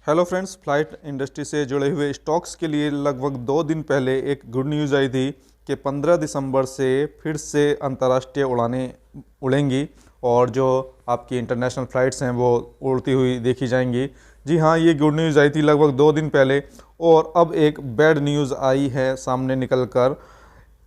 Hello friends, flight industry से जुड़े हुए स्टॉक्स के लिए लगभग 2 दिन पहले एक गुड न्यूज़ आई थी कि 15 दिसंबर से फिर से अंतर्राष्ट्रीय उड़ानें उड़ेंगी और जो आपकी इंटरनेशनल फ़्लाइट्स हैं वो उड़ती हुई देखी जाएंगी। जी हाँ, ये गुड न्यूज़ आई थी लगभग 2 दिन पहले और अब एक बैड न्यूज़ आई है सामने निकल कर।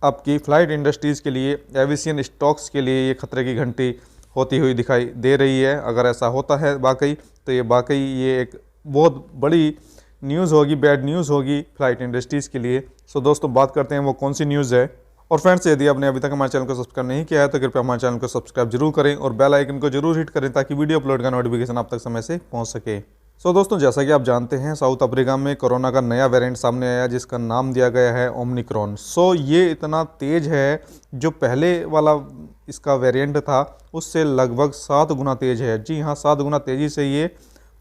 आपकी फ़्लाइट इंडस्ट्रीज़ के लिए, एविएशन स्टॉक्स के लिए ये खतरे की घंटी होती हुई दिखाई दे रही है। अगर ऐसा होता है वाकई, तो ये एक बहुत बड़ी न्यूज़ होगी, बैड न्यूज़ होगी फ़्लाइट इंडस्ट्रीज़ के लिए। सो दोस्तों, बात करते हैं वो कौन सी न्यूज़ है। और फ्रेंड्स, यदि आपने अभी तक हमारे चैनल को सब्सक्राइब नहीं किया है तो कृपया हमारे चैनल को सब्सक्राइब जरूर करें और बेल आइकन को जरूर हिट करें ताकि वीडियो अपलोड का नोटिफिकेशन आप तक समय से पहुंच सके। सो दोस्तों, जैसा कि आप जानते हैं, साउथ अफ्रीका में कोरोना का नया वेरिएंट सामने आया जिसका नाम दिया गया है ओमिक्रॉन। सो ये इतना तेज है, जो पहले वाला इसका वेरिएंट था उससे लगभग 7 गुना तेज है। जी हाँ, 7 गुना तेज़ी से ये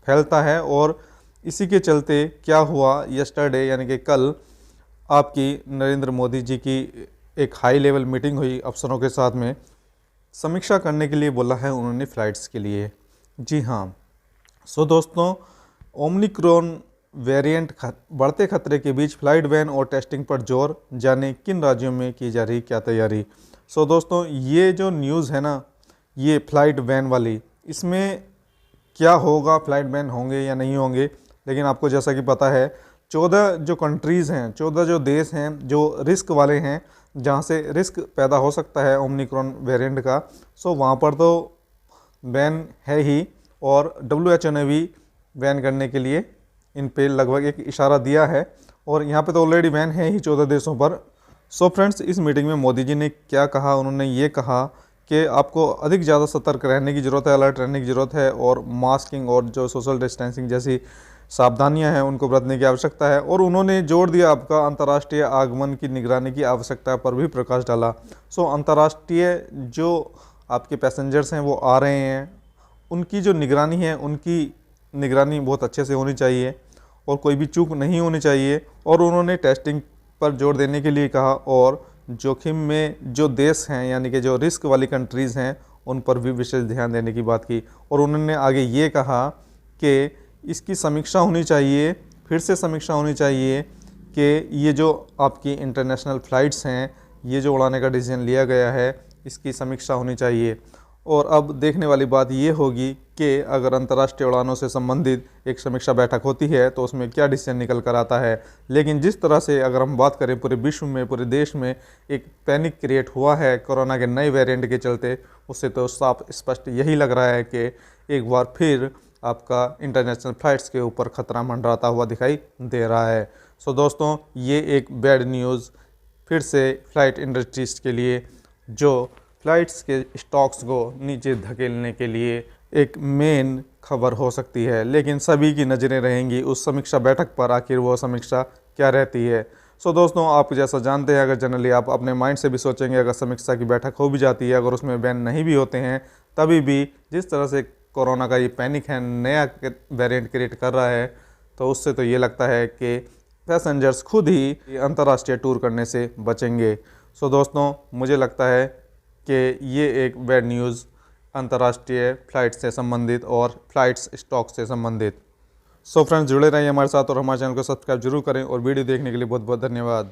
फैलता है। और इसी के चलते क्या हुआ, यस्टरडे यानी कि कल आपकी नरेंद्र मोदी जी की एक हाई लेवल मीटिंग हुई अफसरों के साथ में। समीक्षा करने के लिए बोला है उन्होंने फ़्लाइट्स के लिए। जी हाँ, सो दोस्तों, ओमिक्रॉन वेरिएंट बढ़ते खतरे के बीच फ़्लाइट बैन और टेस्टिंग पर जोर, जाने किन राज्यों में की जा रही क्या तैयारी। सो दोस्तों, ये जो न्यूज़ है ना, ये फ़्लाइट बैन वाली, इसमें क्या होगा, फ़्लाइट बैन होंगे या नहीं होंगे। लेकिन आपको जैसा कि पता है, 14 जो कंट्रीज़ हैं, 14 जो देश हैं जो रिस्क वाले हैं, जहाँ से रिस्क पैदा हो सकता है ओमिक्रॉन वेरिएंट का, सो वहाँ पर तो बैन है ही। और WHO ने भी बैन करने के लिए इन पे लगभग एक इशारा दिया है और यहाँ पे तो ऑलरेडी बैन है ही 14 देशों पर। सो फ्रेंड्स, इस मीटिंग में मोदी जी ने क्या कहा, उन्होंने ये कहा कि आपको अधिक ज़्यादा सतर्क रहने की ज़रूरत है, अलर्ट रहने की ज़रूरत है और मास्किंग और जो सोशल डिस्टेंसिंग जैसी सावधानियां हैं उनको बरतने की आवश्यकता है। और उन्होंने जोर दिया आपका अंतर्राष्ट्रीय आगमन की निगरानी की आवश्यकता पर भी प्रकाश डाला। सो अंतर्राष्ट्रीय जो आपके पैसेंजर्स हैं वो आ रहे हैं, उनकी जो निगरानी है, उनकी निगरानी बहुत अच्छे से होनी चाहिए और कोई भी चूक नहीं होनी चाहिए। और उन्होंने टेस्टिंग पर जोर देने के लिए कहा और जोखिम में जो देश हैं यानी कि जो रिस्क वाली कंट्रीज़ हैं उन पर भी विशेष ध्यान देने की बात की। और उन्होंने आगे ये कहा कि इसकी समीक्षा होनी चाहिए, फिर से समीक्षा होनी चाहिए कि ये जो आपकी इंटरनेशनल फ़्लाइट्स हैं, ये जो उड़ाने का डिसीजन लिया गया है, इसकी समीक्षा होनी चाहिए। और अब देखने वाली बात ये होगी कि अगर अंतर्राष्ट्रीय उड़ानों से संबंधित एक समीक्षा बैठक होती है तो उसमें क्या डिसीजन निकल कर आता है। लेकिन जिस तरह से अगर हम बात करें पूरे विश्व में, पूरे देश में एक पैनिक क्रिएट हुआ है कोरोना के नए वेरिएंट के चलते, उससे तो साफ स्पष्ट यही लग रहा है कि एक बार फिर आपका इंटरनेशनल फ़्लाइट्स के ऊपर ख़तरा मंडराता हुआ दिखाई दे रहा है। सो दोस्तों, ये एक बैड न्यूज़ फिर से फ़्लाइट इंडस्ट्रीज़ के लिए, जो फ़्लाइट्स के स्टॉक्स को नीचे धकेलने के लिए एक मेन खबर हो सकती है। लेकिन सभी की नज़रें रहेंगी उस समीक्षा बैठक पर, आखिर वो समीक्षा क्या रहती है। सो दोस्तों, आप जैसा जानते हैं, अगर जनरली आप अपने माइंड से भी सोचेंगे, अगर समीक्षा की बैठक हो भी जाती है, अगर उसमें बैन नहीं भी होते हैं, तभी भी जिस तरह से कोरोना का ये पैनिक है, नया वेरिएंट क्रिएट कर रहा है, तो उससे तो ये लगता है कि पैसेंजर्स खुद ही अंतर्राष्ट्रीय टूर करने से बचेंगे। सो दोस्तों, मुझे लगता है कि ये एक बैड न्यूज़ अंतर्राष्ट्रीय फ़्लाइट से संबंधित और फ़्लाइट्स स्टॉक से संबंधित। सो फ्रेंड्स, जुड़े रहिए हमारे साथ और हमारे चैनल को सब्सक्राइब जरूर करें और वीडियो देखने के लिए बहुत बहुत धन्यवाद।